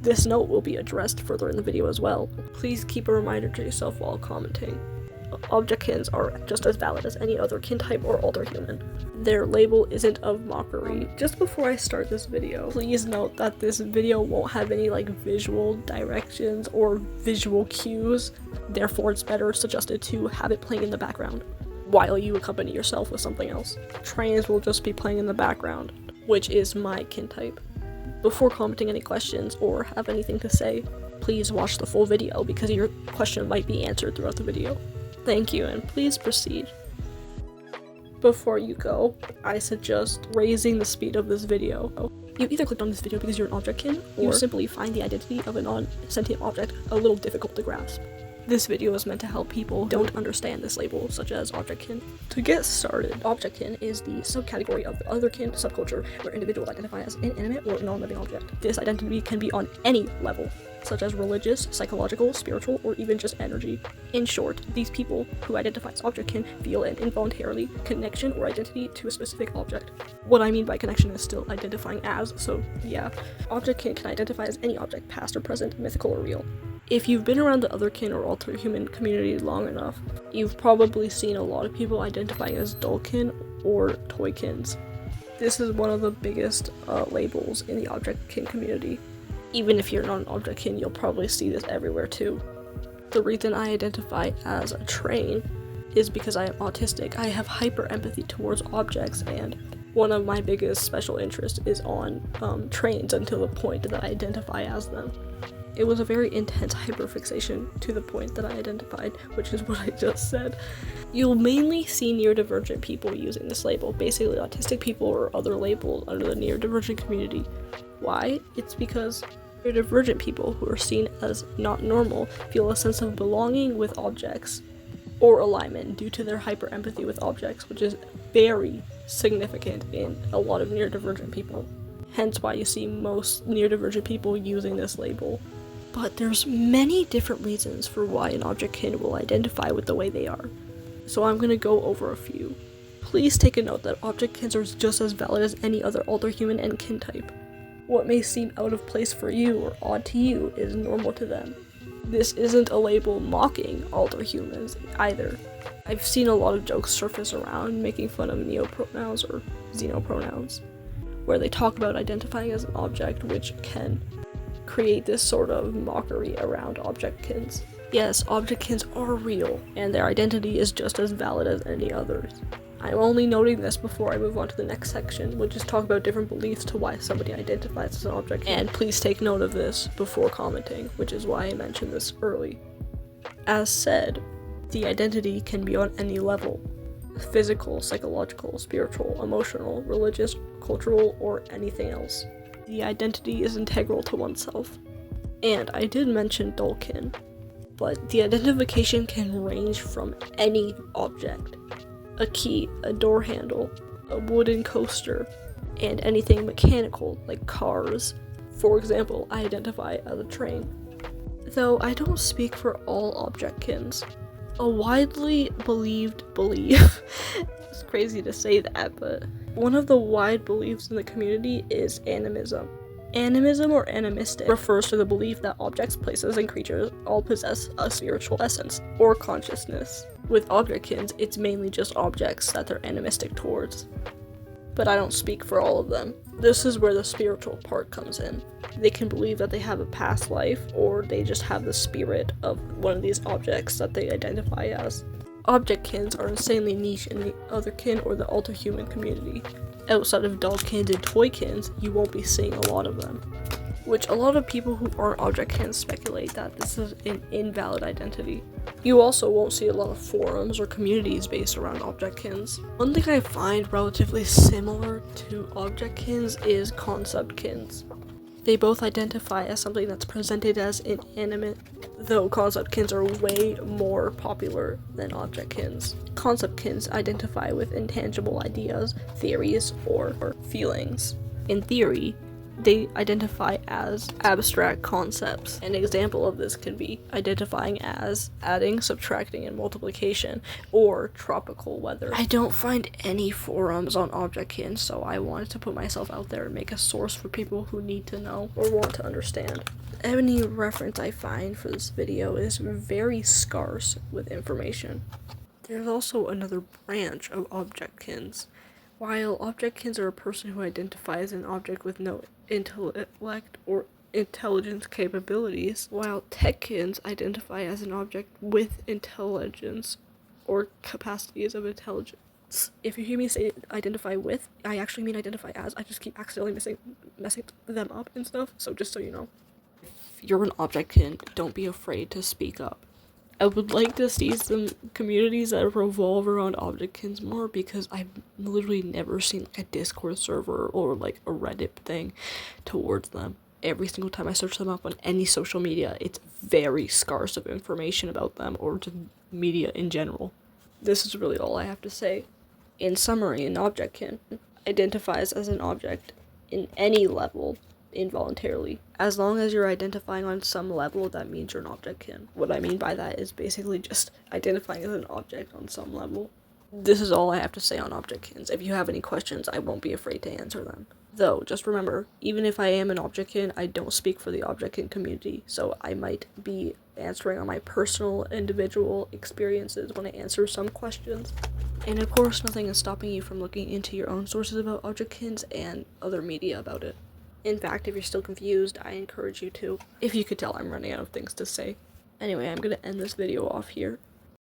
This note will be addressed further in the video as well. Please keep a reminder to yourself while commenting. Objectkins are just as valid as any other kin type or Alterhuman. Their label isn't of mockery. Just before I start this video, please note that this video won't have any visual directions or visual cues, therefore it's better suggested to have it playing in the background while you accompany yourself with something else. Trains will just be playing in the background, which is my kin type. Before commenting any questions or have anything to say, please watch the full video because your question might be answered throughout the video. Thank you, and please proceed. Before you go, I suggest raising the speed of this video. You either clicked on this video because you're an objectkin, or you simply find the identity of a non-sentient object a little difficult to grasp. This video is meant to help people who don't understand this label, such as objectkin. To get started, objectkin is the subcategory of the otherkin subculture where individuals identify as inanimate or non-living object. This identity can be on any level, such as religious, psychological, spiritual, or even just energy. In short, these people who identify as objectkin feel an involuntarily connection or identity to a specific object. What I mean by connection is still identifying as, so yeah. Objectkin can identify as any object, past or present, mythical or real. If you've been around the otherkin or Alterhuman community long enough, you've probably seen a lot of people identifying as dullkin or toykins. This is one of the biggest labels in the objectkin community. Even if you're not an objectkin, you'll probably see this everywhere too. The reason I identify as a train is because I am autistic. I have hyper empathy towards objects, and one of my biggest special interests is on trains until the point that I identify as them. It was a very intense hyperfixation to the point that I identified, which is what I just said. You'll mainly see neurodivergent people using this label, basically autistic people or other labels under the neurodivergent community. Why? It's because neurodivergent people who are seen as not normal feel a sense of belonging with objects or alignment due to their hyperempathy with objects, which is very significant in a lot of neurodivergent people. Hence why you see most neurodivergent people using this label. But there's many different reasons for why an objectkin will identify with the way they are. So I'm going to go over a few. Please take a note that objectkins are just as valid as any other Alterhuman and kin type. What may seem out of place for you or odd to you is normal to them. This isn't a label mocking Alterhumans either. I've seen a lot of jokes surface around making fun of neopronouns or xenopronouns, where they talk about identifying as an object, which can create this sort of mockery around objectkins. Yes, objectkins are real, and their identity is just as valid as any others. I'm only noting this before I move on to the next section, which is talk about different beliefs to why somebody identifies as an object. And please take note of this before commenting, which is why I mentioned this early. As said, the identity can be on any level: physical, psychological, spiritual, emotional, religious, cultural, or anything else. The identity is integral to oneself. And I did mention dullkin, but the identification can range from any object: a key, a door handle, a wooden coaster, and anything mechanical like cars. For example, I identify as a train. Though I don't speak for all objectkins. A widely believed belief, it's crazy to say that, but one of the wide beliefs in the community is animism. Animism or animistic refers to the belief that objects, places, and creatures all possess a spiritual essence or consciousness. With objectkins, it's mainly just objects that they're animistic towards. But I don't speak for all of them. This is where the spiritual part comes in. They can believe that they have a past life, or they just have the spirit of one of these objects that they identify as. Objectkins are insanely niche in the otherkin or the Alterhuman community. Outside of dullkins and toykins, you won't be seeing a lot of them. Which a lot of people who aren't objectkins speculate that this is an invalid identity. You also won't see a lot of forums or communities based around objectkins. One thing I find relatively similar to objectkins is conceptkins. They both identify as something that's presented as inanimate, though conceptkins are way more popular than objectkins. Conceptkins identify with intangible ideas, theories, or feelings. In theory, they identify as abstract concepts. An example of this can be identifying as adding, subtracting, and multiplication, or tropical weather. I don't find any forums on objectkins, so I wanted to put myself out there and make a source for people who need to know or want to understand. Any reference I find for this video is very scarce with information. There's also another branch of objectkins. While objectkins are a person who identifies an object with no intellect or intelligence capabilities, while techkins identify as an object with intelligence or capacities of intelligence. If you hear me say identify with, I actually mean identify as. I just keep accidentally messing them up and stuff, so just so you know. If you're an objectkin, don't be afraid to speak up. I would like to see some communities that revolve around objectkins more, because I've literally never seen like a Discord server or like a Reddit thing towards them. Every single time I search them up on any social media, it's very scarce of information about them or just media in general. This is really all I have to say. In summary, an objectkin identifies as an object in any level involuntarily. As long as you're identifying on some level, that means you're an objectkin. What I mean by that is basically just identifying as an object on some level. This is all I have to say on objectkins. If you have any questions, I won't be afraid to answer them. Though, just remember, even if I am an objectkin, I don't speak for the objectkin community, so I might be answering on my personal, individual experiences when I answer some questions. And of course, nothing is stopping you from looking into your own sources about objectkins and other media about it. In fact, if you're still confused, I encourage you to. If you could tell, I'm running out of things to say. Anyway, I'm gonna end this video off here.